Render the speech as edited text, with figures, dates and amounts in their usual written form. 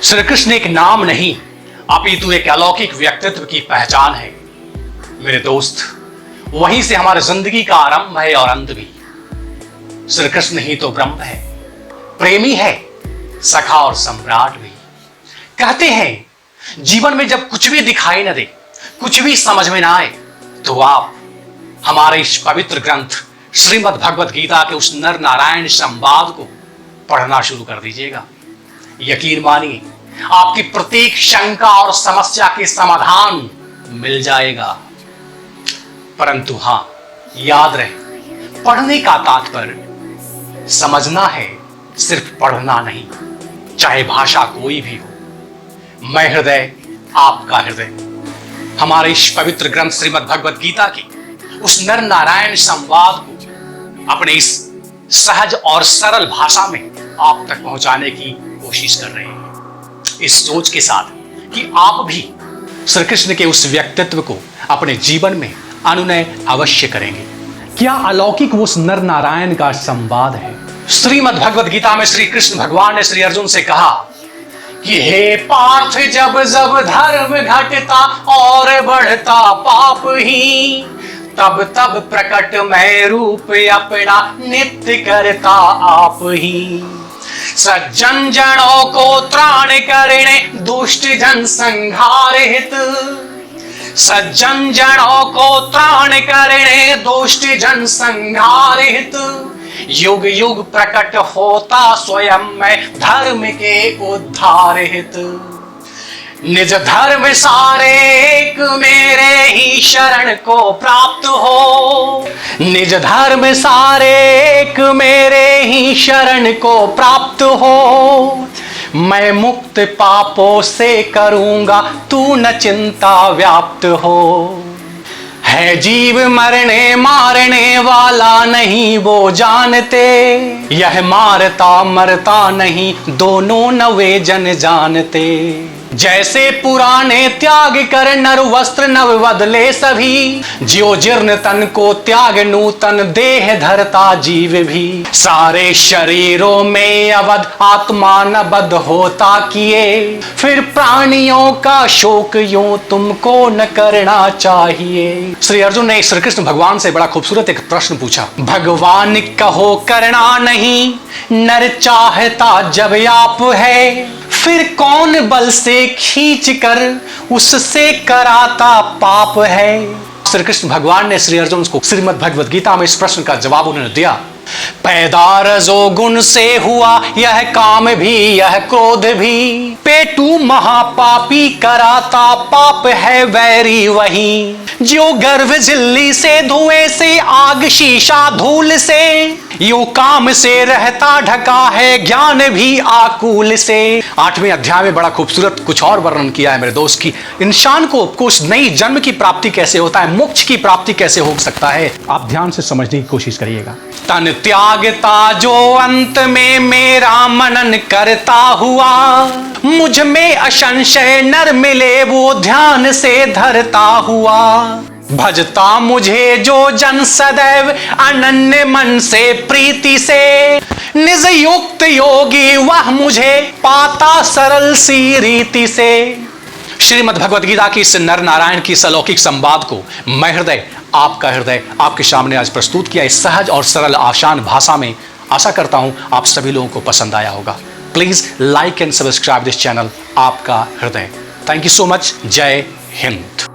श्री कृष्ण एक नाम नहीं अपितु एक अलौकिक व्यक्तित्व की पहचान है। मेरे दोस्त, वहीं से हमारी जिंदगी का आरंभ है और अंत भी। श्री कृष्ण ही तो ब्रह्म है, प्रेमी है, सखा और सम्राट भी। कहते हैं जीवन में जब कुछ भी दिखाई न दे, कुछ भी समझ में ना आए, तो आप हमारे इस पवित्र ग्रंथ श्रीमद् भगवत गीता के उस नर नारायण संवाद को पढ़ना शुरू कर दीजिएगा। यकीन मानिए, आपकी प्रत्येक शंका और समस्या के समाधान मिल जाएगा। परंतु हां, याद रहे, पढ़ने का तात्पर्य समझना है, सिर्फ पढ़ना नहीं, चाहे भाषा कोई भी हो। मैं हृदय, आपका हृदय, हमारे इस पवित्र ग्रंथ श्रीमद् भगवत गीता की उस नर नारायण संवाद को अपने इस सहज और सरल भाषा में आप तक पहुंचाने की कोशिश कर रहे हैं, इस सोच के साथ कि आप भी श्री कृष्ण के उस व्यक्तित्व को अपने जीवन में अनुनय अवश्य करेंगे। क्या अलौकिक वो उस नर नारायण का संवाद है। श्रीमद् भगवत गीता में श्री कृष्ण भगवान ने श्री अर्जुन से कहा कि हे पार्थ, जब जब धर्म घटता और बढ़ता पाप ही, तब तब प्रकट मैं रूप अपना नित्य करता आप ही। सज्जन जनों को त्राण करने दुष्ट जन संहार हित, सज्जन जनों को त्राण करने दुष्ट जन संहार हित, युग युग प्रकट होता स्वयं मैं धर्म के उद्धार हित। निज धर्म सारे एक मेरे ही शरण को प्राप्त हो, निज धर्म सारे एक मेरे ही शरण को प्राप्त हो। मैं मुक्त पापों से करूंगा तू न चिंता व्याप्त हो। है जीव मरने मारने वाला नहीं वो जानते, यह मारता मरता नहीं दोनों न वे जन जानते। जैसे पुराने त्याग कर नर वस्त्र नव बदले सभी, ज्यो जीर्ण तन को त्याग नूतन देह धरता जीव भी। सारे शरीरों में अवध आत्मा न बद होता किए, फिर प्राणियों का शोक यूं तुमको न करना चाहिए। श्री अर्जुन ने श्री कृष्ण भगवान से बड़ा खूबसूरत एक प्रश्न पूछा। भगवान कहो करना नहीं, नर चाहता जब आप है, फिर कौन बल से खींच कर उससे कराता पाप है। श्री कृष्ण भगवान ने श्री अर्जुन को श्रीमद् भगवत गीता में इस प्रश्न का जवाब उन्होंने दिया। पैदा रजोगुण से हुआ यह काम भी यह क्रोध भी, पेटू महापापी कराता पाप है वैरी वही। जो गर्भ झिल्ली से धुएं से आग शीशा धूल से, यू काम से रहता ढका है ज्ञान भी आकुल से। 8वें अध्याय में बड़ा खूबसूरत कुछ और वर्णन किया है मेरे दोस्त की इंसान को कुछ नई जन्म की प्राप्ति कैसे होता है, मोक्ष की प्राप्ति कैसे हो सकता है। आप ध्यान से समझने की कोशिश करिएगा। तन त्यागता जो अंत में मेरा मनन करता हुआ, मुझ में असंशय नर मिले वो ध्यान से धरता हुआ। भजता मुझे जो जन सदैव अनन्य मन से प्रीति से, निज युक्त योगी वह मुझे पाता सरल सी रीति से। श्रीमद् भगवत गीता की इस नर नारायण की इस अलौकिक संवाद को मैं हृदय, आपका हृदय आपके सामने आज प्रस्तुत किया इस सहज और सरल आसान भाषा में। आशा करता हूं आप सभी लोगों को पसंद आया होगा। Please like and subscribe this channel आपका हृदय। Thank you so much. जय हिंद।